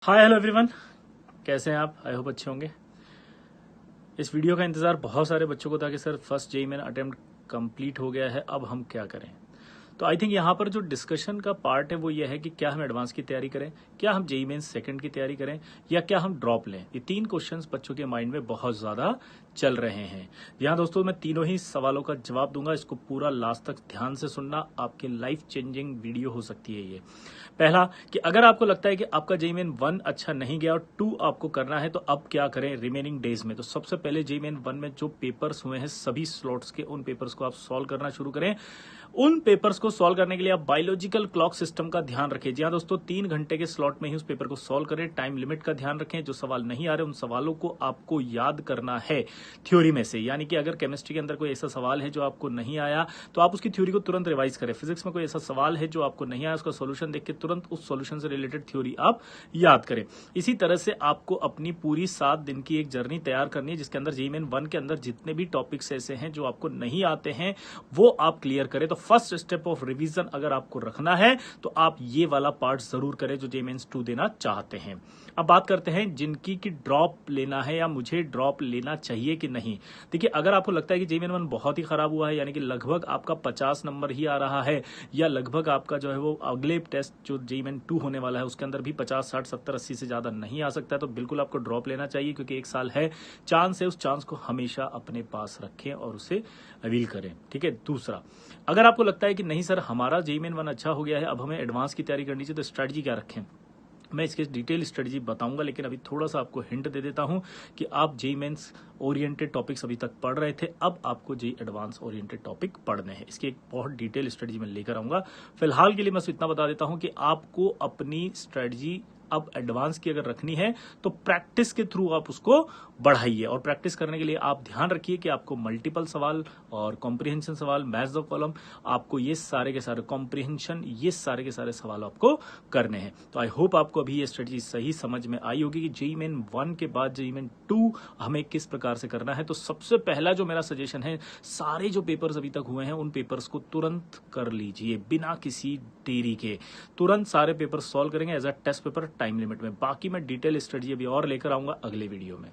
Hi hello everyone, कैसे हैं आप? आई होप अच्छे होंगे। इस वीडियो का इंतजार बहुत सारे बच्चों को था कि sir first JEE main attempt complete हो गया है, अब हम क्या करें। तो आई थिंक यहाँ पर जो डिस्कशन का पार्ट है वो ये है कि क्या हम एडवांस की तैयारी करें, क्या हम जेईई मेंस सेकंड की तैयारी करें, या क्या हम ड्रॉप लें। ये तीन क्वेश्चंस बच्चों के माइंड में बहुत ज्यादा चल रहे हैं। यहाँ दोस्तों मैं तीनों ही सवालों का जवाब दूंगा, इसको पूरा लास्ट तक ध्यान से सुनना, आपके लाइफ चेंजिंग वीडियो हो सकती है ये। पहला कि अगर आपको लगता है कि आपका जेईई मेन 1 अच्छा नहीं गया और 2 आपको करना है तो अब क्या करें रिमेनिंग डेज में। तो सबसे पहले जेईई मेन 1 में जो पेपर्स हुए हैं सभी स्लॉट्स के, उन पेपर्स को आप सॉल्व करना शुरू करें। उन पेपर्स को सॉल्व करने के लिए आप बायोलॉजिकल क्लॉक सिस्टम का ध्यान रखें। जी हाँ दोस्तों, 3 घंटे के स्लॉट में ही उस पेपर को सॉल्व करें। टाइम लिमिट का ध्यान रखें। जो सवाल नहीं आ रहे उन सवालों को आपको याद करना है थ्योरी में से। यानी कि अगर केमिस्ट्री के अंदर कोई ऐसा सवाल है जो आपको नहीं आया तो आप उसकी थ्योरी को तुरंत रिवाइज करें। फिजिक्स में कोई ऐसा सवाल है जो आपको नहीं आया, उसका सोल्यूशन देख के तुरंत उस सोल्यूशन से रिलेटेड थ्योरी आप याद करें। इसी तरह से आपको अपनी पूरी 7 दिन की एक जर्नी तैयार करनी है जिसके अंदर जेईई मेन 1 के अंदर जितने भी टॉपिक्स ऐसे हैं जो आपको नहीं आते हैं वो आप क्लियर करें। तो फर्स्ट स्टेप ऑफ रिवीजन अगर आपको रखना है तो आप ये वाला पार्ट जरूर करें जो जेईई मेंस 2 देना चाहते हैं। अब बात करते हैं जिनकी की ड्रॉप लेना है या मुझे ड्रॉप लेना चाहिए कि नहीं। देखिए, अगर आपको लगता है कि जेईई मेन 1 बहुत ही खराब हुआ है, यानी कि लगभग आपका 50 नंबर ही आ रहा है, या लगभग आपका जो है वो अगले टेस्ट जो जेईई मेन 2 होने वाला है उसके अंदर भी 50, 60, 70, 80 से ज्यादा नहीं आ सकता है, तो बिल्कुल आपको ड्रॉप लेना चाहिए। क्योंकि 1 साल है, चांस है, उस चांस को हमेशा अपने पास रखें और उसे अवील करें। ठीक है। दूसरा, अगर आपको लगता है कि नहीं सर हमारा जेईई मेन 1 अच्छा हो गया है, अब हमें एडवांस की तैयारी करनी चाहिए, तो स्ट्रेटजी क्या रखें। मैं इसके डिटेल स्ट्रेटजी बताऊंगा, लेकिन अभी थोड़ा सा आपको हिंट दे देता हूं कि आप जेईई मेंस ओरिएंटेड टॉपिक्स अभी तक पढ़ रहे थे, अब आपको जेईई एडवांस ओरिएंटेड टॉपिक पढ़ने हैं। इसकी एक बहुत डिटेल स्ट्रेटजी मैं लेकर आऊंगा। फिलहाल के लिए मैं इतना बता देता हूं कि आपको अपनी स्ट्रेटजी अब एडवांस की अगर रखनी है तो प्रैक्टिस के थ्रू आप उसको बढ़ाइए। और प्रैक्टिस करने के लिए आप ध्यान रखिए कि आपको मल्टीपल सवाल और कॉम्प्रिहेंशन सवाल, मैथ्स द कॉलम, आपको ये सारे के सारे कॉम्प्रिहेंशन, ये सारे के सारे सवाल आपको करने हैं। तो आई होप आपको अभी ये स्ट्रेटजी सही समझ में आई होगी कि जेईई मेन 1 के बाद जेईई मेन 2 हमें किस प्रकार से करना है। तो सबसे पहला जो मेरा सजेशन है, सारे जो पेपर्स अभी तक हुए हैं उन पेपर्स को तुरंत कर लीजिए, बिना किसी देरी के। तुरंत सारे पेपर सॉल्व करेंगे as a test paper time limit में। बाकी मैं डिटेल स्टडी अभी और लेकर आऊंगा अगले वीडियो में।